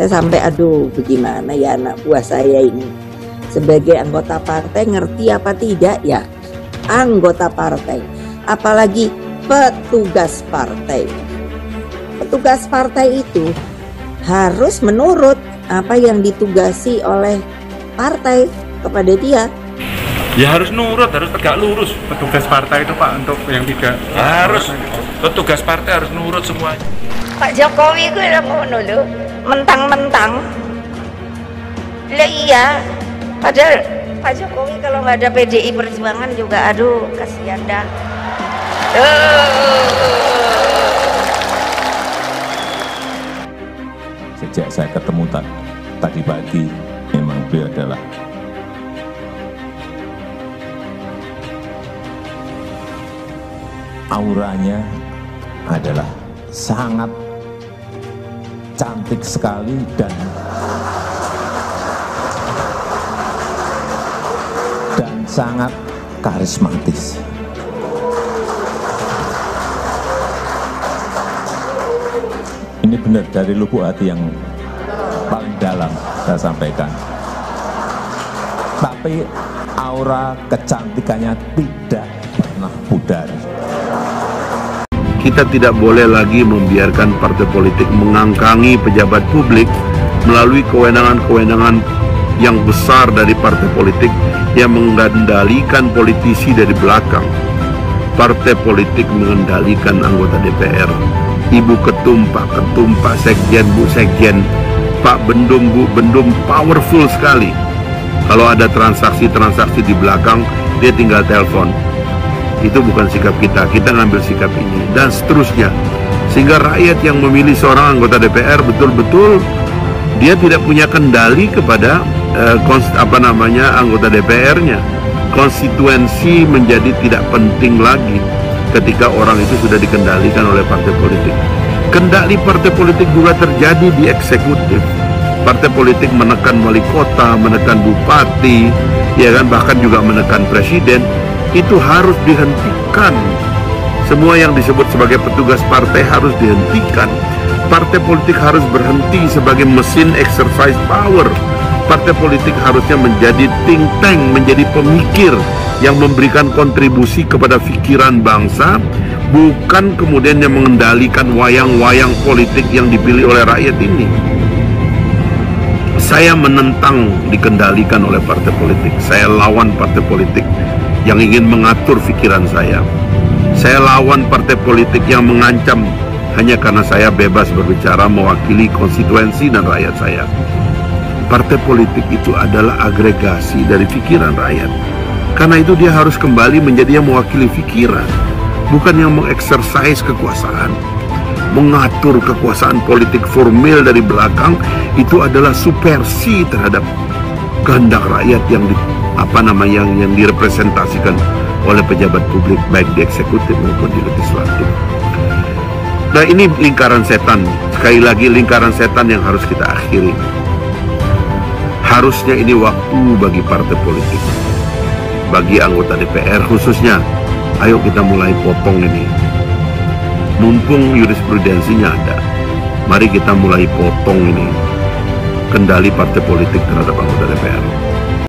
Saya sampai aduh bagaimana ya anak buah saya ini. Sebagai anggota partai ngerti apa tidak ya? Anggota partai, apalagi petugas partai. Petugas partai itu harus menurut apa yang ditugasi oleh partai kepada dia. Ya harus nurut, harus tegak lurus petugas partai itu Pak, untuk yang tidak harus petugas partai harus nurut semuanya. Pak Jokowi itu udah ngono lho, mentang-mentang. Lah iya, padahal Pak Jokowi kalau nggak ada PDI Perjuangan juga aduh kasihan dah. Sejak saya ketemu tadi pagi, memang beliau adalah auranya adalah sangat cantik sekali dan sangat karismatis. Ini benar dari lubuk hati yang paling dalam saya sampaikan. Tapi aura kecantikannya tidak pernah pudar. Kita tidak boleh lagi membiarkan partai politik mengangkangi pejabat publik melalui kewenangan-kewenangan yang besar dari partai politik yang mengendalikan politisi dari belakang. Partai politik mengendalikan anggota DPR, Ibu Ketum, Pak Ketum, Pak Sekjen, Bu Sekjen, Pak Bendum, Bu Bendum, powerful sekali. Kalau ada transaksi-transaksi di belakang, dia tinggal telepon. Itu bukan sikap kita, kita ngambil sikap ini, dan seterusnya. Sehingga rakyat yang memilih seorang anggota DPR betul-betul dia tidak punya kendali kepada anggota DPR-nya. Konstituensi menjadi tidak penting lagi ketika orang itu sudah dikendalikan oleh partai politik. Kendali partai politik juga terjadi di eksekutif. Partai politik menekan wali kota, menekan bupati, ya kan, bahkan juga menekan presiden. Itu harus dihentikan. Semua yang disebut sebagai petugas partai harus dihentikan. Partai politik harus berhenti sebagai mesin exercise power. Partai politik harusnya menjadi think tank, menjadi pemikir yang memberikan kontribusi kepada pikiran bangsa, bukan kemudian yang mengendalikan wayang-wayang politik yang dipilih oleh rakyat ini. Saya menentang dikendalikan oleh partai politik. Saya lawan partai politik yang ingin mengatur pikiran saya. Saya lawan partai politik yang mengancam hanya karena saya bebas berbicara mewakili konstituensi dan rakyat saya. Partai politik itu adalah agregasi dari pikiran rakyat. Karena itu dia harus kembali menjadi yang mewakili pikiran, bukan yang mengeksersis kekuasaan. Mengatur kekuasaan politik formil dari belakang itu adalah subversi terhadap kehendak rakyat yang yang direpresentasikan oleh pejabat publik baik di eksekutif maupun di legislatif. Nah, ini lingkaran setan. Sekali lagi lingkaran setan yang harus kita akhiri. Harusnya ini waktu bagi partai politik, bagi anggota DPR khususnya. Ayo kita mulai potong ini. Mumpung jurisprudensinya ada, mari kita mulai potong ini kendali partai politik terhadap anggota DPR.